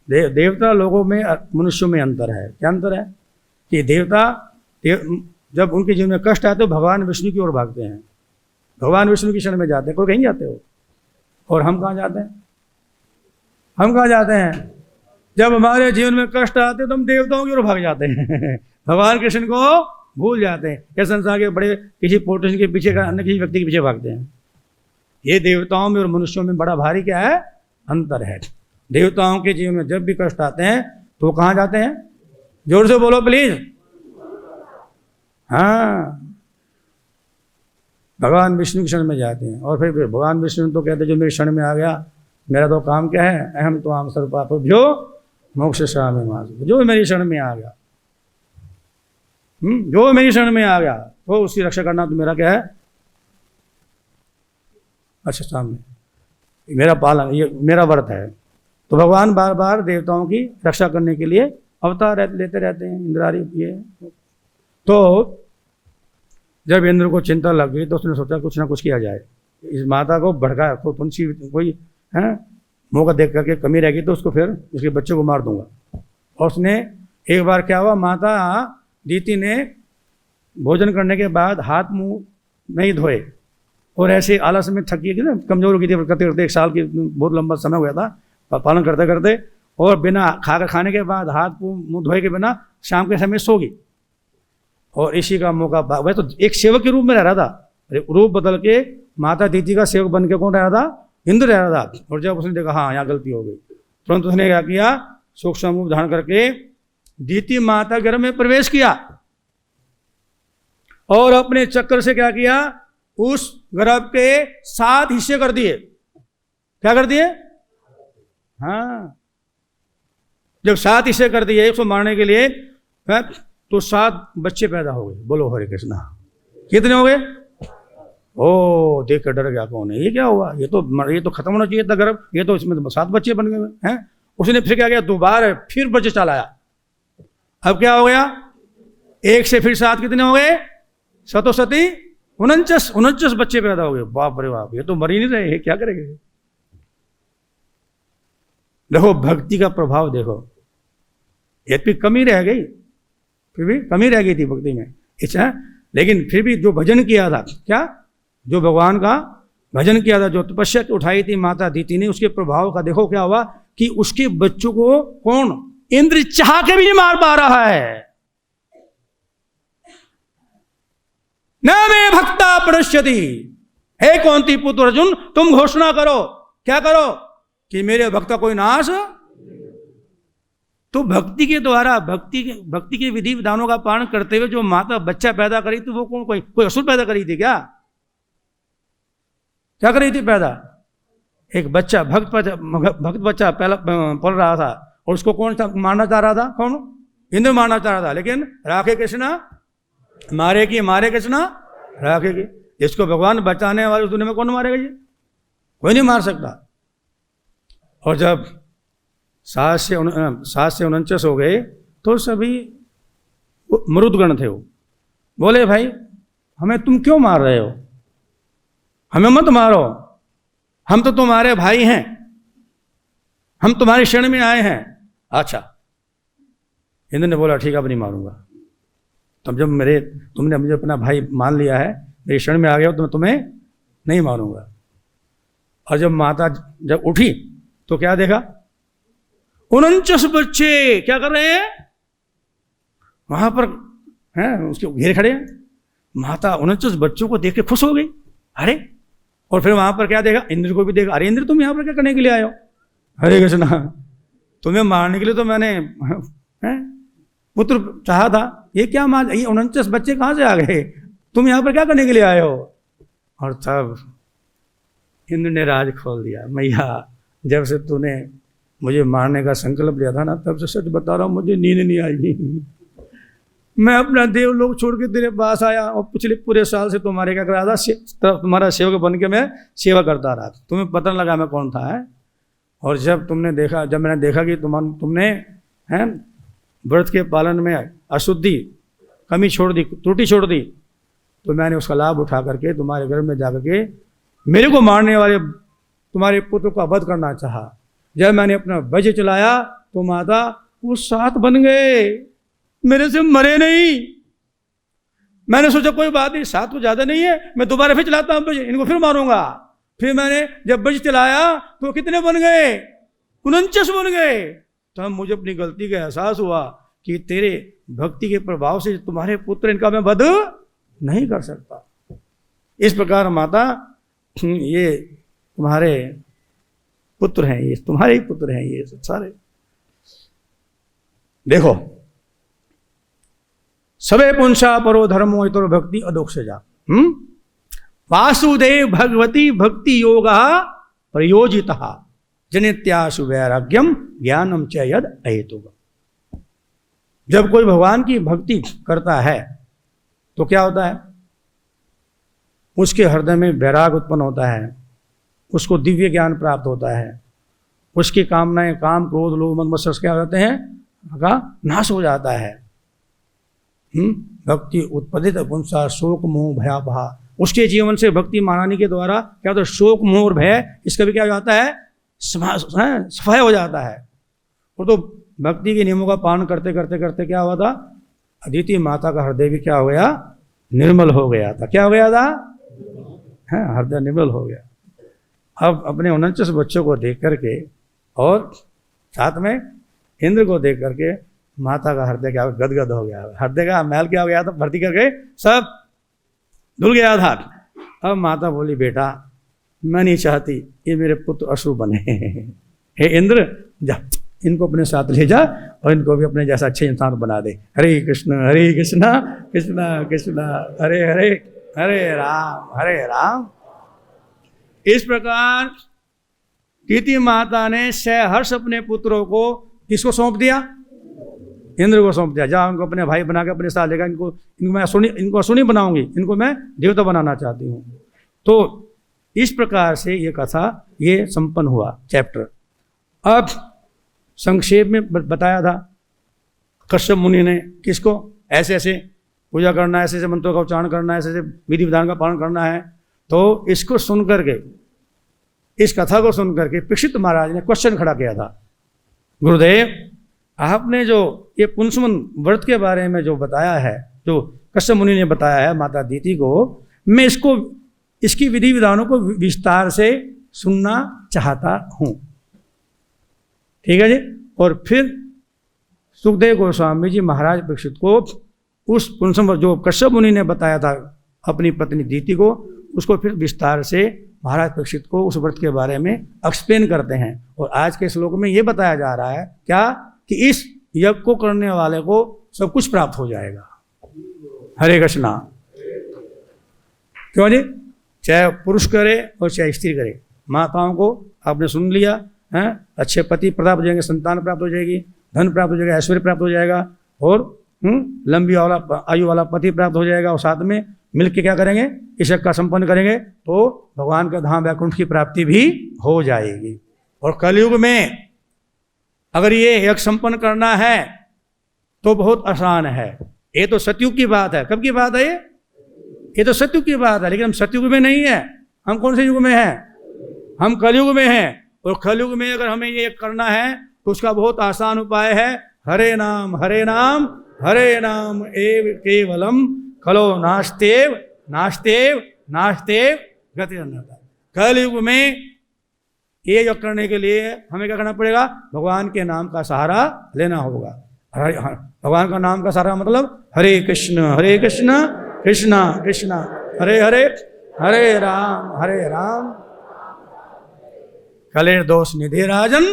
देवता लोगों में मनुष्यों में अंतर है। क्या अंतर है कि जब उनके जीवन में कष्ट आते तो भगवान विष्णु की ओर भागते हैं, भगवान विष्णु की शरण में जाते हैं, कोई कहीं जाते हो। और हम कहाँ जाते हैं, हम कहाँ जाते हैं, जब हमारे जीवन में कष्ट आते तो हम देवताओं की ओर भाग जाते हैं, भगवान कृष्ण को भूल जाते हैं, या संसार के बड़े किसी पोलिटिशियन के पीछे का, अन्य किसी व्यक्ति के पीछे भागते हैं। ये देवताओं में और मनुष्यों में बड़ा भारी क्या है, अंतर है। देवताओं के जीवन में जब भी कष्ट आते हैं तो वो कहाँ जाते हैं, जोर से बोलो प्लीज, हाँ, भगवान विष्णु की शरण में जाते हैं। और फिर भगवान विष्णु तो कहते हैं, जो मेरी शरण में आ गया, मेरा तो काम क्या है, अहम तो आम सर्वपापेभ्यो मोक्षयिष्यामि मा शुचः। जो मेरी शरण में आ गया, जो मेरी शरण में आ गया, तो उसकी रक्षा करना तो मेरा क्या है, अच्छा सामने मेरा पालन, ये मेरा व्रत है। तो भगवान बार बार देवताओं की रक्षा करने के लिए अवतार लेते रहते हैं, इंद्रारी ये। तो जब इंद्र को चिंता लग गई तो उसने सोचा कुछ ना कुछ किया जाए, इस माता को भड़का, कोई है मौका देख करके कमी रहेगी तो उसको फिर उसके बच्चे को मार दूंगा। और उसने एक बार क्या हुआ, माता दीति ने भोजन करने के बाद हाथ मुंह नहीं धोए और ऐसे आलस में थकी थी ना, कमजोर हो गई थी करते करते, 1 साल की बहुत लंबा समय हो गया था पालन करते करते, और बिना खाने के बाद हाथ मुंह धोए के बिना शाम के समय सो गई। और इसी का मौका, वह तो एक सेवक के रूप में रह रहा था, रूप बदल के माता दीति का सेवक बन के कौन रह रहा था, इंद्र रह रहा था। और जब उसने देखा हाँ यहाँ गलती हो गई, तुरंत उसने क्या किया, सूक्ष्म रूप धारण करके दीति माता गर्भ में प्रवेश किया और अपने चक्र से क्या किया, उस गर्भ के 7 हिस्से कर दिए। क्या कर दिए, हाँ, जब 7 हिस्से कर दिए उसको मारने के लिए, तो 7 बच्चे पैदा हो गए। बोलो हरे कृष्णा। कितने हो गए, ओ देख कर डर गया कौन है, ये क्या हुआ, ये तो खत्म होना चाहिए था गर्भ, ये तो इसमें 7 बच्चे बन गए हैं। उसने फिर क्या किया, दोबारा फिर बच्चे चलाया। अब क्या हो गया, 1 से फिर 7 कितने हो गए, 7 49 बच्चे पैदा हो गए। बाप रे बाप, ये तो मर ही नहीं रहे, क्या करेंगे। देखो भक्ति का प्रभाव देखो, यद्यपि कमी रह गई, फिर भी कमी रह गई थी भक्ति में, अच्छा, लेकिन फिर भी जो भजन किया था, क्या, जो भगवान का भजन किया था, जो तपस्या उठाई थी माता दीति ने, उसके प्रभाव का देखो क्या हुआ कि उसके बच्चों को कौन, इंद्र चाह के भी नहीं मार पा रहा है। न मे भक्ता प्रणश्यति, हे कौंती पुत्र अर्जुन, तुम घोषणा करो, क्या करो, कि मेरे भक्त कोई नाश। तो भक्ति के द्वारा, भक्ति के विधि विधानों का पालन करते हुए जो माता बच्चा पैदा करी थी, वो कौन, कोई असुर पैदा करी थी क्या करी थी पैदा, एक बच्चा, भक्त बच्चा पहला पल रहा था, और उसको कौन सा मारना चाह रहा था, कौन, इंद्र मारना चाह रहा था, लेकिन राखे कृष्णा मारे की मारे कृष्णा रखेगी। इसको भगवान बचाने वाले उस दुनिया में कौन मारेगा? ये कोई नहीं मार सकता। और जब 7 से 49 हो गए तो सभी मरुदगण थे, वो बोले भाई हमें तुम क्यों मार रहे हो? हमें मत मारो, हम तो तुम्हारे भाई हैं, हम तुम्हारी शरण में आए हैं। अच्छा, इंद्र ने बोला ठीक है अब नहीं मारूंगा। तब जब तुमने मुझे अपना भाई मान लिया है, मेरी शरण में आ गया हो, तो मैं तुम्हें नहीं मारूंगा। और जब माता जब उठी तो क्या देखा? 49 बच्चे क्या कर रहे हैं? वहां पर हैं, उसके घेरे खड़े हैं। माता 49 बच्चों को देख के खुश हो गई। अरे, और फिर वहां पर क्या देखा? इंद्र को भी देखा। अरे इंद्र, तुम यहां पर क्या करने के लिए आए हो? हरे कृष्णा, तुम्हें मारने के लिए तो मैंने पुत्र चाहा था। ये क्या मार, ये 49 बच्चे कहां से आ गए? तुम यहां पर क्या करने के लिए आए हो? और तब इंद्र ने राज खोल दिया। मैया, जब से तूने मुझे मारने का संकल्प लिया था ना, तब से सच बता रहा हूं मुझे नींद नहीं आई। मैं अपना देवलोक छोड़ के तेरे पास आया और पिछले पूरे साल से तुम्हारे क्या करा था? तुम्हारा सेवक बन के मैं सेवा करता रहा। तुम्हें पता लगा मैं कौन था है? और जब मैंने देखा कि तुमने हैं व्रत के पालन में अशुद्धि कमी छोड़ दी, त्रुटि छोड़ दी, तो मैंने उसका लाभ उठा करके तुम्हारे घर में जाकर के मेरे को मारने वाले तुम्हारे पुत्र का वध करना चाहा। जब मैंने अपना वज्र चलाया तो माता वो 7 बन गए, मेरे से मरे नहीं। मैंने सोचा कोई बात नहीं, 7 तो ज्यादा नहीं है, मैं दोबारा फिर चलाता हूं, इनको फिर मारूंगा। फिर मैंने जब वज्र चलाया तो कितने बन गए? 49 बन गए। तब मुझे अपनी गलती का एहसास हुआ कि तेरे भक्ति के प्रभाव से तुम्हारे पुत्र, इनका मैं वध नहीं कर सकता। इस प्रकार माता, ये तुम्हारे पुत्र हैं, ये तुम्हारे ही पुत्र हैं, ये सारे। देखो, सबे पुंसा परो धर्मो इतर भक्ति अदोक्षजा। वासुदेव भगवती भक्ति योग प्रयोजिता जनित्यासु वैराग्यम ज्ञानम च यद अहेतुक। जब कोई भगवान की भक्ति करता है तो क्या होता है? उसके हृदय में वैराग उत्पन्न होता है, उसको दिव्य ज्ञान प्राप्त होता है, उसकी कामनाएं, काम, क्रोध, लोभ, मद, मत्सर क्या हो जाते हैं? का नाश हो जाता है। भक्ति उत्पदित पुंसा शोक मोह भयापहा। उसके जीवन से भक्ति महारानी के द्वारा क्या होता है? शोक मोह और भय, इसका भी क्या हो जाता है? सफाया हो जाता है। और तो भक्ति के नियमों का पालन करते करते करते क्या हुआ था? अदिति माता का हृदय भी क्या हो गया? निर्मल हो गया था। क्या हो गया था? हृदय निर्मल हो गया। अब अपने 49 बच्चों को देख करके और साथ में इंद्र को देख करके माता का हृदय क्या गदगद हो गया। हृदय का मैल क्या हो गया था? भर्ती करके सब धुल गया था। अब माता बोली, बेटा मैं नहीं चाहती ये मेरे पुत्र अशुभ बने। हे इंद्र, जा इनको अपने साथ ले जा और इनको भी अपने जैसा अच्छे इंसान बना दे। हरे कृष्ण कृष्ण कृष्ण हरे हरे, हरे राम। इस प्रकार कीर्ति माता ने सहर्ष अपने पुत्रों को किसको सौंप दिया? इंद्र को सौंप दिया। जा उनको अपने भाई बना के अपने साथ लेगा। इनको मैं असुनी बनाऊंगी, इनको मैं देवता बनाना चाहती हूँ। तो इस प्रकार से ये कथा ये संपन्न हुआ चैप्टर। अब संक्षेप में बताया था कश्यप मुनि ने किसको ऐसे ऐसे पूजा करना है, ऐसे ऐसे मंत्रों का उच्चारण करना है, ऐसे ऐसे विधि विधान का पालन करना है। तो इसको सुन करके, इस कथा को सुन करके परीक्षित महाराज ने क्वेश्चन खड़ा किया था, गुरुदेव आपने जो ये पुंसवन व्रत के बारे में जो बताया है, जो कश्यप मुनि ने बताया है माता अदिति को, मैं इसकी विधि विधानों को विस्तार से सुनना चाहता हूं। ठीक है जी। और फिर सुखदेव गोस्वामी जी महाराज परीक्षित को उस पुंसवन जो कश्यप मुनि ने बताया था अपनी पत्नी अदिति को, उसको फिर विस्तार से महाराज परीक्षित को उस व्रत के बारे में एक्सप्लेन करते हैं। और आज के श्लोक में ये बताया जा रहा है क्या कि इस यज्ञ को करने वाले को सब कुछ प्राप्त हो जाएगा। हरे कृष्णा। क्यों जी? चाहे पुरुष करे और चाहे स्त्री करे, माताओं को आपने सुन लिया है, अच्छे पति प्राप्त हो जाएंगे, संतान प्राप्त हो जाएगी, धन प्राप्त हो जाएगा, ऐश्वर्य प्राप्त हो जाएगा और लंबी आयु वाला पति प्राप्त हो जाएगा और साथ में मिलकर क्या करेंगे, इस यज्ञ का संपन्न करेंगे तो भगवान के धाम वैकुंठ की प्राप्ति भी हो जाएगी। और कलयुग में अगर ये यज्ञ संपन्न करना है तो बहुत आसान है। ये तो सतयुग की बात है। कब की बात है ये तो सतयुग की बात है, लेकिन हम सतयुग में नहीं है। हम कौन से युग में हैं? हम कलयुग में हैं। और कलयुग में अगर हमें ये करना है तो उसका बहुत आसान उपाय है, हरे नाम हरे नाम हरे नाम एव केवलम खलो नास्तेव नास्तेव नास्तेव गतिरन्यथा। कलयुग में ये जो करने के लिए हमें क्या करना पड़ेगा, भगवान के नाम का सहारा लेना होगा। भगवान का नाम का सहारा मतलब हरे कृष्ण कृष्ण कृष्ण हरे हरे हरे राम कलेर दोष निधि राजन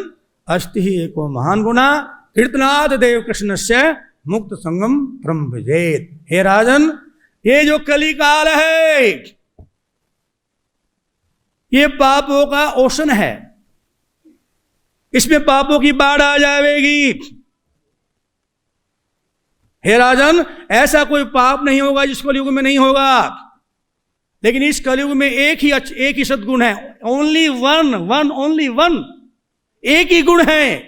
अस्ति ही एको महान गुना कीर्तनाद देव कृष्ण से मुक्त संगम ब्रह्म विजेत। हे राजन, ये जो कली काल है ये पापों का ओशन है, इसमें पापों की बाढ़ आ जाएगी। हे राजन, ऐसा कोई पाप नहीं होगा जिस कलयुग में नहीं होगा, लेकिन इस कलयुग में एक ही सद्गुण है, ओनली वन, एक ही गुण है।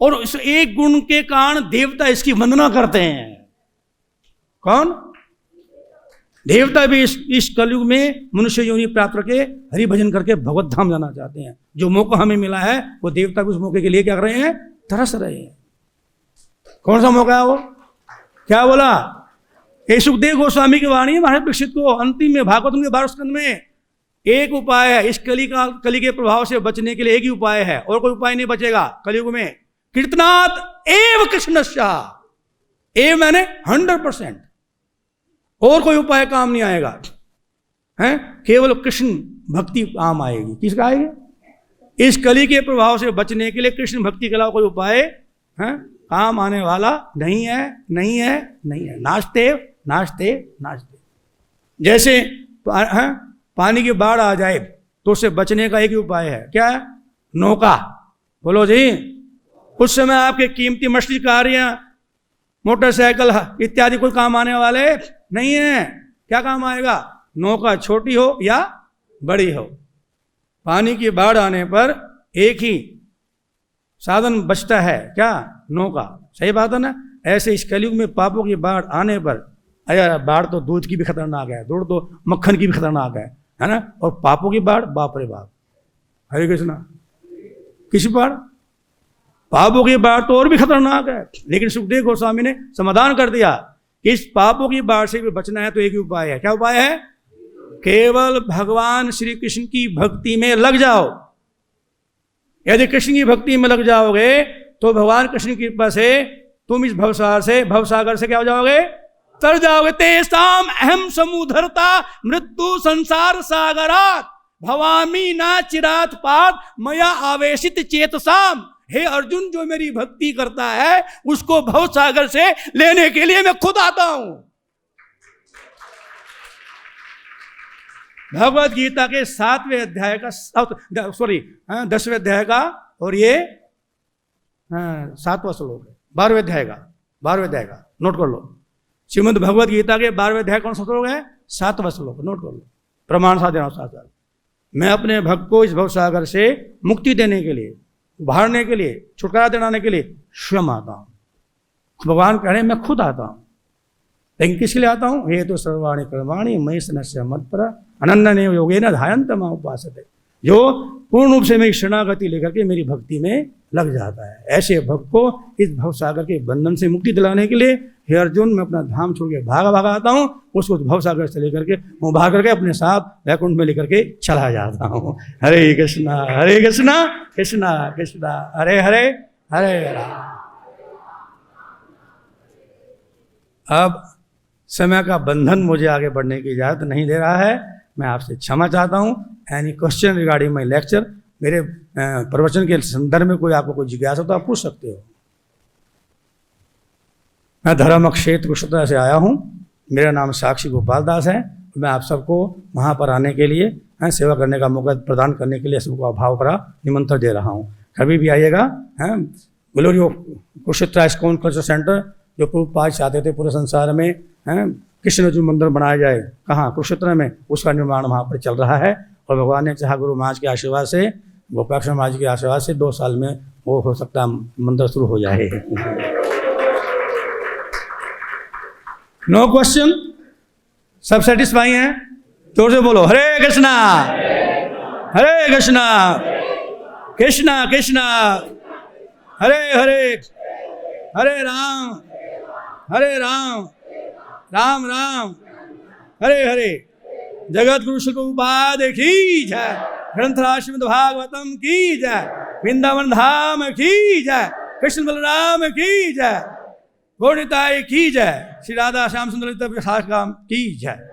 और इस एक गुण के कारण देवता इसकी वंदना करते हैं। कौन? देवता भी इस कलयुग में मनुष्य योनि प्राप्त करके हरि भजन करके भगवत धाम जाना चाहते हैं। जो मौका हमें मिला है वो देवता भी उस मौके के लिए क्या कर रहे हैं, तरस रहे हैं। कौन सा मौका है वो? क्या बोला? ये सुखदेव गोस्वामी की वाणी है महाराज परीक्षित को अंतिम में भागवत के 12 स्कंद में। एक उपाय है इस कली के प्रभाव से बचने के लिए, एक ही उपाय है, और कोई उपाय नहीं बचेगा कलयुग में। कीर्तनात् एव कृष्णस्य, एव मैंने 100%, और कोई उपाय काम नहीं आएगा हैं, केवल कृष्ण भक्ति काम आएगी। किसका आएगी? इस कली के प्रभाव से बचने के लिए कृष्ण भक्ति के अलावा कोई उपाय हैं काम आने वाला नहीं है। नाचते जैसे पानी की बाढ़ आ जाए तो उससे बचने का एक ही उपाय है, क्या है? नौका। बोलो जी। उस समय आपके कीमती मछली कारियां, मोटरसाइकिल इत्यादि कोई काम आने वाले नहीं है। क्या काम आएगा? नौका, छोटी हो या बड़ी हो। पानी की बाढ़ आने पर एक ही साधन बचता है, क्या? नौका। सही बात है ना? ऐसे इस कलयुग में पापों की बाढ़ आने पर, अरे बाढ़ तो दूध की भी खतरनाक है, दूध तो मक्खन की भी खतरनाक है ना? और पापों की बाढ़, बाप रे बाप, हरे कृष्णा। किस बाढ़? पापों की बाढ़ तो और भी खतरनाक है। लेकिन सुखदेव गोस्वामी ने समाधान कर दिया, इस पापों की बाढ़ से भी बचना है तो एक ही उपाय है। क्या उपाय है? केवल भगवान श्री कृष्ण की भक्ति में लग जाओ। यदि कृष्ण की भक्ति में लग जाओगे तो भगवान कृष्ण की कृपा से तुम इस भवसागर से क्या हो जाओगे? तर जाओगे। तेसाम अहम समुधरता मृत्यु संसार सागरात भवामी ना चिरात पात मया आवेशित चेतसाम। हे अर्जुन, जो मेरी भक्ति करता है उसको भवसागर से लेने के लिए मैं खुद आता हूं। भगवत गीता के 7वें अध्याय का 10वें अध्याय का, और ये 7वां श्लोक है, 12वें अध्याय का नोट कर लो। श्रीमद् भगवत गीता के 12वें अध्याय कौन सा श्लोक है? 7वां श्लोक, नोट कर लो। प्रमाण साथ देना साथ। मैं अपने भक्त को इस भवसागर से मुक्ति देने के लिए, उभारने के लिए, छुटकारा दिलाने के लिए स्वयं आता हूं। भगवान कह रहे हैं मैं खुद आता हूं। लेकिन किसके लिए आता हूं? हे तो सर्वाणि कर्माणि मयि सन्न्यस्य मत्परः अनन्येन योगेन ध्यायन्त मां उपासते। जो पूर्ण रूप से मेरी शरणागति लेकर के मेरी भक्ति में लग जाता है, ऐसे भक्त को इस भवसागर के बंधन से मुक्ति दिलाने के लिए हे अर्जुन, मैं अपना धाम छोड़ के भागा आता हूँ। उसको भवसागर से लेकर के मैं भाग करके अपने साथ वैकुंठ में लेकर के चला जाता हूँ। हरे कृष्णा कृष्णा कृष्णा हरे हरे हरे राम। अब समय का बंधन मुझे आगे बढ़ने की इजाज़त नहीं दे रहा है। मैं आपसे क्षमा चाहता हूँ। Any question regarding my lecture, मेरे प्रवचन के संदर्भ में कोई आपको कोई जिज्ञासा तो आप पूछ सकते हो। मैं धर्म क्षेत्र कुरुक्षेत्र से आया हूँ। मेरा नाम साक्षी गोपाल दास है। मैं आप सबको वहाँ पर आने के लिए, सेवा करने का मौका प्रदान करने के लिए सबको भाव भरा निमंत्रण दे रहा हूँ। कभी भी आइएगा। Glory of Kurukshetra ISKCON culture centre, जो प्रभुपाद चाहते थे पूरे संसार में कृष्ण जो मंदिर बनाया जाए, कहाँ, कुरुक्षेत्र में, उसका निर्माण वहाँ पर चल रहा है। और भगवान ने चाहा गुरु महाराज के आशीर्वाद से, गोपाल महाराज के आशीर्वाद से 2 साल में वो हो सकता मंदिर शुरू हो जाए। नो क्वेश्चन, सब सेटिस्फाई हैं? जोर से बोलो हरे कृष्णा हरे कृष्णा कृष्णा कृष्णा हरे हरे, हरे राम राम राम हरे हरे। जगत गुरु श्री प्रभुपाद की जय, ग्रंथराज श्रीमद् भागवतम की जय, वृंदावन धाम की जय, कृष्ण बलराम की जय, गौर निताई की जय, श्री राधा श्याम सुंदर की जय।